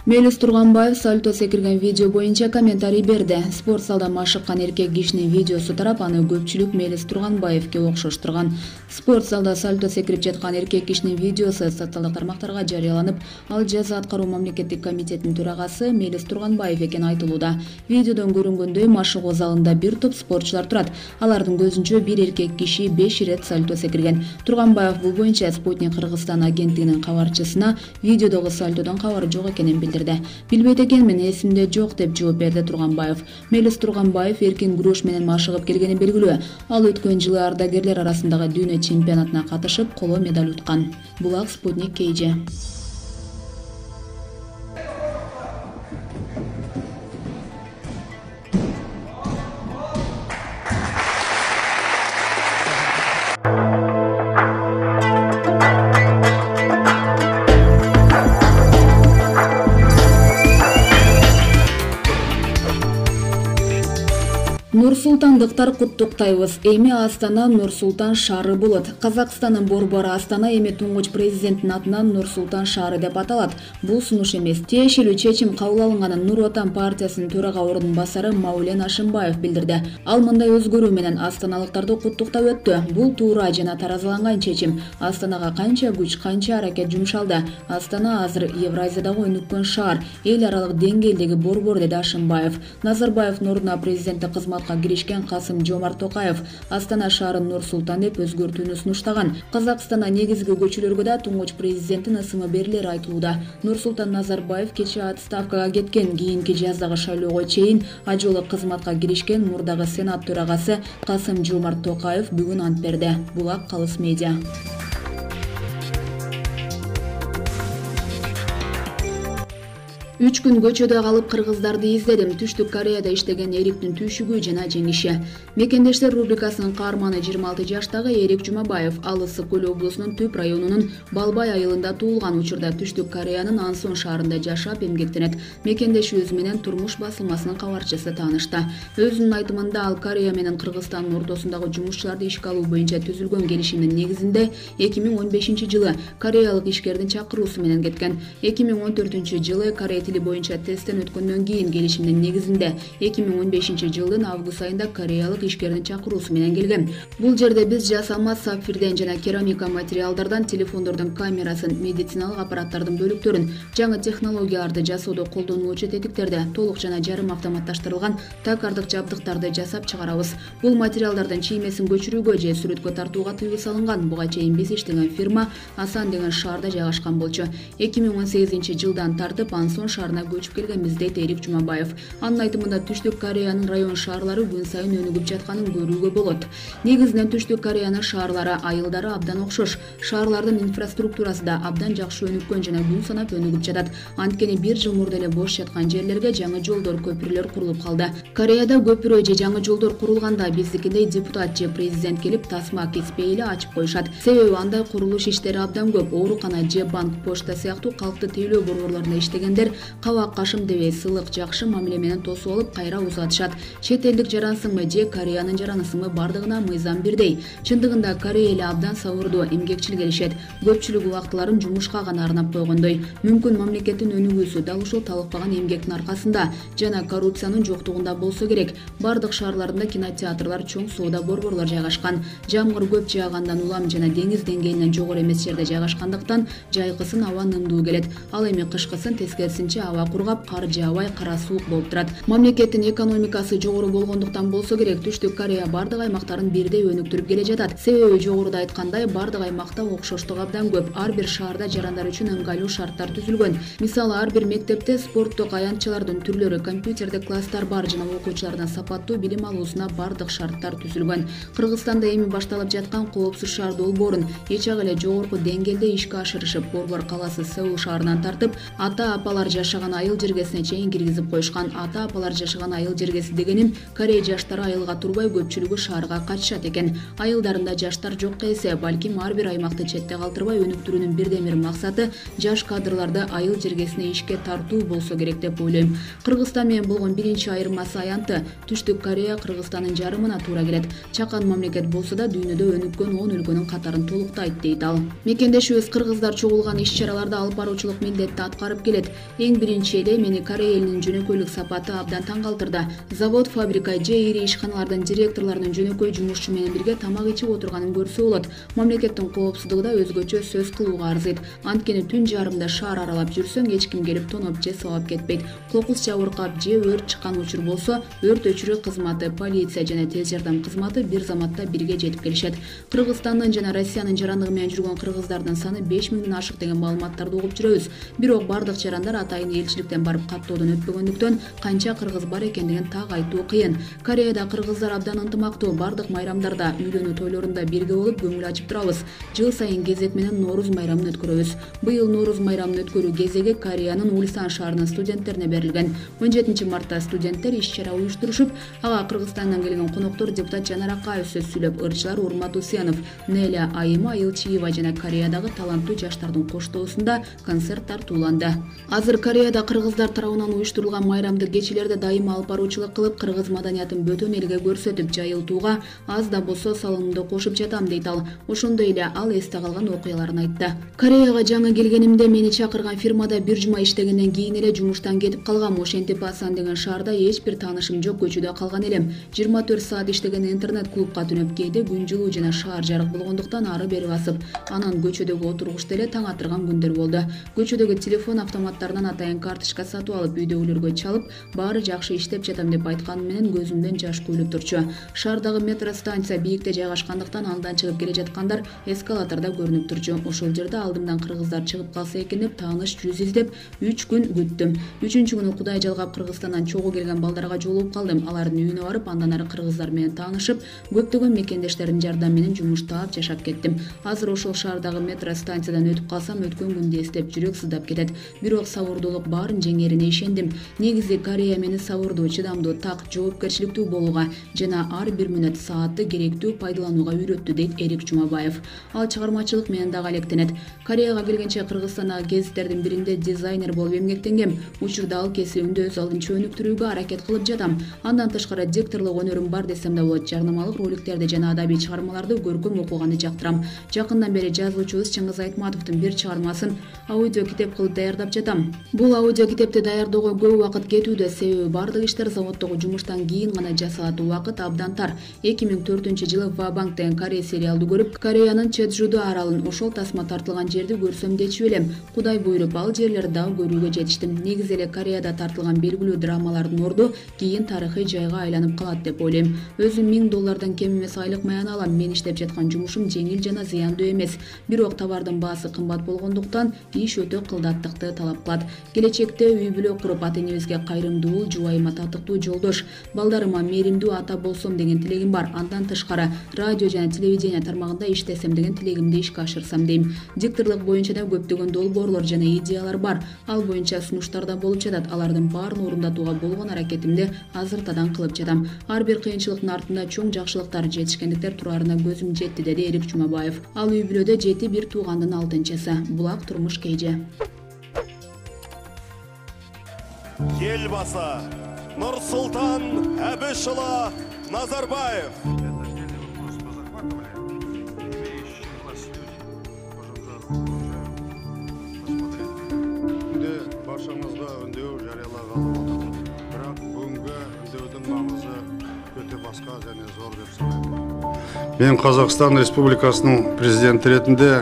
Мелис Турганбаев сальто секирген видео боюнча комментарий берди. Спорт залда машыккан эркек кишинин видеосу тарап, аны көпчүлүк Мелис Турганбаевке окшоштурган. Спорт залда сальто секирип жаткан эркек кишинин видеосу социалдык тармактарга жарыяланып, ал жаза аткаруу мамлекеттик комитетинин төрагасы Мелис Турганбаев экени айтылууда. Видеодон көрүнгөндөй машыгуу залында бир топ спортчулар турат. Алардын көзүнчө бир эркек киши 5 ирет сальто секирген. Турганбаев бул боюнча Спутник Кыргызстан агенттигинин кабарчысына видеодогу сальтодон кабары жок экенин билдирди. Билбейт экенмин, эсимде жок деп жооп берди Турганбаев. Мелис Турганбаев эркин күрөш менен машыгып келгени белгилүү. Ал өткөн жылы ардагерлер арасындагы дүйнө чемпионатына катышып, коло медаль уткан. Булак Спутник KG. Нур-Султандыктар куттуктайбыз. Эми Астана Нур-Султан шаары болот. Казакстандын борбору Астана эми туңгуч президенттин атынан Нур-Султан шаары деп аталат. Бул сунуш эмес. Тиешелүү чечим кабыл алынганын Нур Отан партиясынын төрага ордун басары Маулен Ашимбаев билдирди. Ал мындай өзгөрүү менен астаналыктарды куттуктап өттү. Бул туура жана таразаланган чечим. Астанага канча күч, канча аракет жумшалды. Астана азыр Евразиядагы өнүккөн шаар, эл аралык деңгээлдеги борбор, деди Ашимбаев. Назарбаевдин ордуна президенттик кызматка киришкен Касым-Жомарт Токаев Астана шаарын Нур-Султан деп өзгөртүүнү сунуштаган. Казакстанда негизги көчөлөргө да туңгуч президенттин ысымы берилери айтылууда. Нурсултан Назарбаев кечээ отставкага кеткен, кийинки жаздагы шайлоого чейин ажолу кызматка киришкен мурдагы Сенат төрагасы Касым-Жомарт Токаев бүгүн ант берди. Булак Калыс медиа. 3 күн көчөдө калып кыргыздарды издедим. Түштүк Кореяда иштеген Эриктин түйшүгү жана жеңиши. Мекендештер рубрикасынын каарманы 26 жаштагы Эрик Жумабаев ал Ысык Көл облусунун Түп районунун Балбай айылында туулган. Учурда Түштүк Кореянын Ансон шаарында жашап эмгектенет. Мекендешибиз менен турмуш басылмасынын кабарчысы таанышты. Өзүнүн айтымында ал Корея менен Кыргызстандын ортосундагы жумушчуларды ишке алуу боюнча түзүлгөн келишимдин негизинде 2015 жылы кореялык ишкердин чакыруусу менен кеткен. 2014 жылы Корея тили боюнча тесттен өткөндөн кийин келишимдин негизинде 2015 жылдын август айында кореялык ишкердин чакыруусу менен келген. Бул жерде биз жасалма сапфирден жана керамика материалдардан телефондордун камерасын, медициналык аппараттардын бөлүктөрүн, жаңы технологияларды жасоодо колдонулуучу тетиктерди, толук жана жарым автоматташтырылган токардык жабдыктарды жасап чыгарабыз. Бул материалдардын чиймесин көчүрүүгө же сүрөткө тартууга тыюу салынган. Буга чейин биз иштеген фирма Асан деген шаарда жайгашкан болчу. 2018 жылдан тартып Ансон шаарына көчүп келгенбиз, дейт Эрик Жумабаев. Анын айтымында Түштүк Кореянын район шаарлары күн сайын өнүгүп жатканын көрүүгө болот. Негизинен Түштүк Кореянын шаарлары, айылдары абдан окшош. Шаарлардын инфраструктурасы да абдан жакшы өнүккөн жана күн санап өнүгүп жатат. Анткени бир жыл мурда эле бош жаткан жерлерге жаңы жолдор, көпүрлөр курулуп калды. Кореяда көпүрө же жаңы жолдор курулганда биздикиндей депутат же президент келип тасма кеспей эле ачып коюшат. Себеби андай курулуш иштери абдан көп. Оорукана же банк, почта сыяктуу калкты тейлөө борборлорунда иштегендер кабак кашым дебей сылык, жакшы мамиле менен тосуп алып кайра узатышат. Чет элдик жарансыңбы же Кореянын жаранысыңбы бардыгына мыйзам бирдей. Чындыгында Корея эле абдан сабырдуу, эмгекчил келишет. Көпчүлүк убактыларын жумушка гана арнап койгондой. Мүмкүн мамлекеттин өнүгүүсү дал ушул талыкпаган эмгектин аркасында жана коррупциянын жоктугунда болсо керек. Бардык шаарларында кинотеатрлар, чоң соода борборлор жайгашкан. Жамгыр көп жаагандан улам жана деңиз деңгээлинен жогору эмес жерде жайгашкандыктан жайкысын аба нымдуу келет. Ал эми кышкысын тескерисинче аба кургап, кар жаабай, кара суук болуп турат. Мамлекеттин экономикасы жогору болгондуктан болсо керек, Түштүк Корея бардык аймактарын бирдей өнүктүрүп келе жатат. Себеби жогоруда айткандай, бардык аймакта окшоштук абдан көп. Ар бир шаарда жарандар үчүн ыңгайлуу шарттар түзүлгөн. Мисалы, ар бир мектепте спорттук аянтчалардын түрлөрү, компьютердик класстар бар жана окуучулардын сапаттуу билим алуусуна бардык шарттар түзүлгөн. Кыргызстанда эми башталып жаткан коопсуз шаар долбоорун эч ак эле жогорку деңгээлде ишке ашырышып, Борбор калаасы Сеул шаарынан тартып, ата-апалар жашаган айыл жергесине чейин киргизип коюшкан. Ата-апалар жашаган айыл жергеси дегеним, Корея жаштары айылга турбай көпчүлүгү шаарга качышат экен. Айылдарында жаштар жокко эсе, балким ар бир аймакты четте калтырбай өнүктүрүүнүн бирден бир максаты жаш кадрларды айыл жергесине ишке тартуу болсо керек деп ойлойм. Кыргызстан менен болгон биринчи айырмасы аянты. Түштүк Корея Кыргызстандын жарымына туура келет. Чакан мамлекет болсо да дүйнөдө өнүккөн 10 өлкөнүн катарын толуктайт, дейт ал. Мекендешибиз кыргыздар чогулган иш-чараларда алып баруучулук милдетти аткарып келет. Эң биринчи эле мени Корея элинин жөнөкөйлүк сапаты абдан таң калтырды. Завод, фабрика же ири ишканалардын директорлорунун жөнөкөй жумушчу менен бирге тамак ичип отурганын көрсө болот. Мамлекеттин коопсуздугу да өзгөчө сөз кылууга арзыйт. Анткени түн жарымда шаар аралап жүрсөң, эч ким келип тоноп же сабап кетпейт. Кокус жабыркап же өрт чыккан учур болсо, өрт өчүрүү кызматы, полиция жана тез жардам кызматы бир заматта бирге жетип келишет. Кыргызстандын жана Россиянын жарандыгы менен жүргөн кыргыздардын саны 5000ден ашык деген маалыматтарды угуп жүрөбүз. Бирок бардык жарандар атайын элчиликтен барып каттоодон өтпөгөндүктөн канча кыргыз бар экендигин так айтуу кыйын. Кореяда кыргыздар абдан ынтымактуу, бардык майрамдарда, үйлөнүү тойлорунда бирге болуп көңүл ачып турабыз. Жыл сайын кезек менен Нооруз майрамын өткөрөбүз. Быйыл Нооруз майрамын өткөрүү кезеги Кореянын Ульсан шаарынын студенттерине берилген. 17 мартта студенттер иш-чара уюштурушуп, ага Кыргызстандан келген коноктор депутат Жанар Акаев сөз сүйлөп, ырчылар Урмат Усенов, Неля Айыма Айылчиева жана Кореядагы таланттуу жаштардын коштоосунда концерт тартууланды. Азыр Кореяда кыргыздар тарабынан уюштурулган майрамдык кечелерде дайыма алып баруучулук кылып, кыргыз маданиятын бөтөн элге көрсөтүп, жайылтууга аз да болсо салымымды кошуп жатам дейт ал. Ошондой эле ал эсте калган окуяларын айтты. Кореяга жаңы келгенимде мени чакырган фирмада бир жума иштегенден кийин эле жумуштан кетип калгам. Ошентип Асан деген шаарда эч бир таанышым жок, көчөдө калган элем. 24 саат иштеген интернет клубка түнөп, кээде күн жылуу жана шаар жарык болгондуктан ары бери басып, анан көчөдөгү отургучта эле таң атырган күндөр болду. Көчөдөгү телефон автоматтарынан атайын карточка сатып алып, үйдөгүлөргө чалып, баары жакшы иштеп жатам деп айтканым менен көзүмдөн жаш куйлуп турчу. Шаардагы метро станция бийикте жайгашкандыктан андан чыгып келе жаткандар эскалатордо көрүнүп турчу. Ошол жерде алдымдан кыргыздар чыгып калса экен деп тааныш жүз издеп 3 күн күттүм. 3-күнү Кудай жалгап Кыргызстандан чогуу келген балдарга жолугуп калдым. Алардын үйүнө барып, андан ары кыргыздар менен таанышып, көптөгөн мекендештердин жардамы менен жумуш таап жашап кеттим. Азыр ошол шаардагы метро станциядан өтүп калсам, өткөн күндү эстеп жүрөк сыздап кетет. Бирок сабырдуулук баарын жеңерине ишендим. Негизи Корея мени сабырдуу, чыдамдуу, так, жоопкерчиликтүү болууга жана ар бир мүнөт, саатты керектүү пайдаланууга үйрөттү, дейт Эрик Жумабаев. Ал чыгармачылык менен дагы алектенет. Кореяга келгенче Кыргызстандагы гезиттердин биринде дизайнер болуп эмгектенгем. Учурда ал кесибимди өз алдынча өнүктүрүүгө аракет кылып жатам. Андан тышкары дикторлук өнөрүм бар десем да болот. Жарнамалык роликтерди жана адабий чыгармаларды көркөм окуганды жактырам. Жакындан бери жазуучубуз Чыңгыз Айтматовдун бир чыгармасын аудио китеп кылып даярдап жатам. Бул аудио китепти даярдоого көп убакыт кетүүдө, себеби бардык иштер заводдогу жумуштан кийин гана жасалат. Убакыт абдан тар. 2004-жылы Ва-Банк деген Корей сериалды көрүп, Кореянын Чеджудо аралын, ошол тасма тартылган жерди көрсөм дечү элем. Кудай буйруп, ал жерлерди дагы көрүүгө жетиштим. Негизи эле Кореяда тартылган белгилүү драмалардын орду кийин тарыхый жайга айланып калат деп ойлойм. Өзүм $1000 кем эмес айлык маяна алам. Мен иштеп жаткан жумушум жеңил жана зыяндуу эмес. Бирок товардын баасы кымбат болгондуктан иш өтө кылдаттыкты талап кылат. Келечекте үй бүлө куруп, ата-энебизге кайрымдуу, жубайыма татыктуу жолдош, балдарыма мээримдүү ата болсом деген тилегим бар. Андан тышкары радио жана телевидение тармагында иштесем деген тилегимди ишке ашырсам дейм. Дикторлук боюнча да көптөгөн долбоорлор жана идеялар бар. Ал боюнча сунуштар да болуп жатат. Алардын баарын орундатууга болгон аракетимди азыртадан кылып жатам. Ар бир кыйынчылыктын артында чоң жакшылыктар, жетишкендиктер турарына көзүм жетти, деди Эрик Жумабаев. Ал үй бүлөдө 7 бир туугандын 6-чысы. Булак турмуш кейже. Елбасы Нурсултан Абишұлы Назарбаев. Баршаңызға үндеу жариялағалы отырмын. Бірақ бүгінгі үндеудің маңызы өте басқа және зор деп санаймын. Мен Қазақстан Республикасының президенті ретінде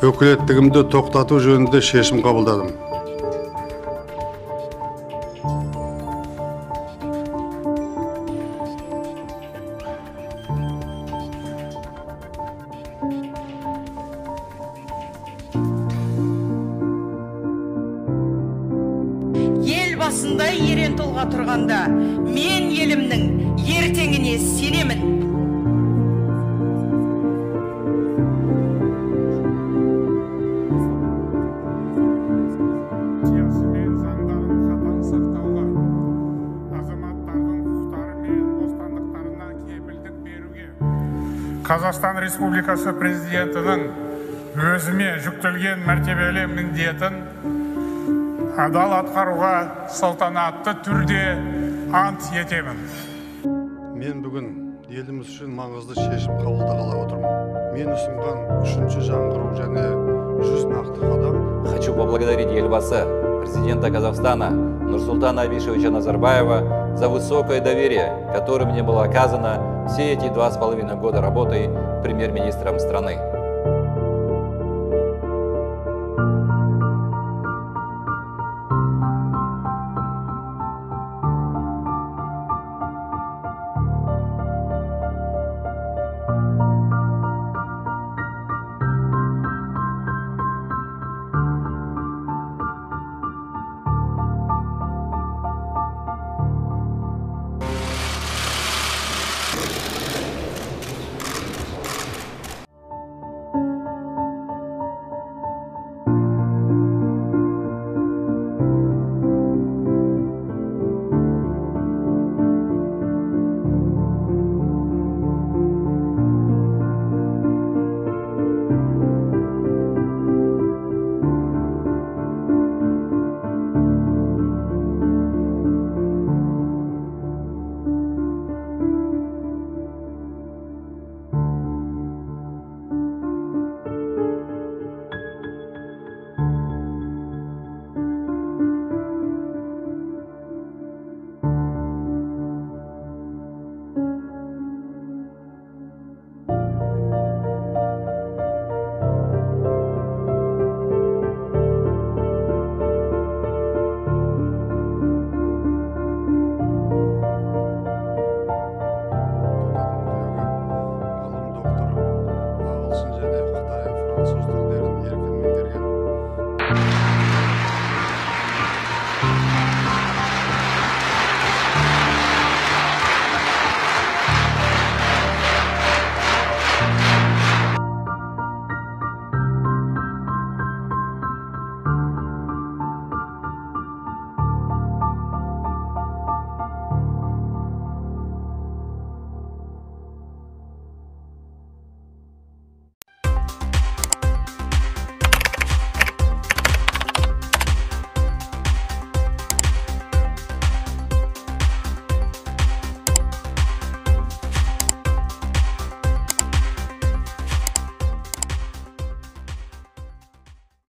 өкілеттігімді тоқтату жөнінде шешім қабылдадым. Елбасындай ерен тұлға тұрғанда, мен елімнің ертеңіне сенемін. Саясы мен заңдарын қатаң сақтауға, азаматтардың құқықтары мен бостандықтарына кепілдік беруге, Қазақстан Республикасы президентінің өзіме жүктелген мәртебелі міндетін адал атқаруға салтанатты түрде ант етемін. Мен бүгін еліміз үшін маңызды шешім қабылдағалы отырмын. Мен ұсынған 3-ші жаңғыру және 100 нақты қадам. Хочу поблагодарить Елбасы президента Казахстана Нурсултана Абишевича Назарбаева за высокое доверие, которое мне было оказано все эти 2,5 года работы премьер-министром страны.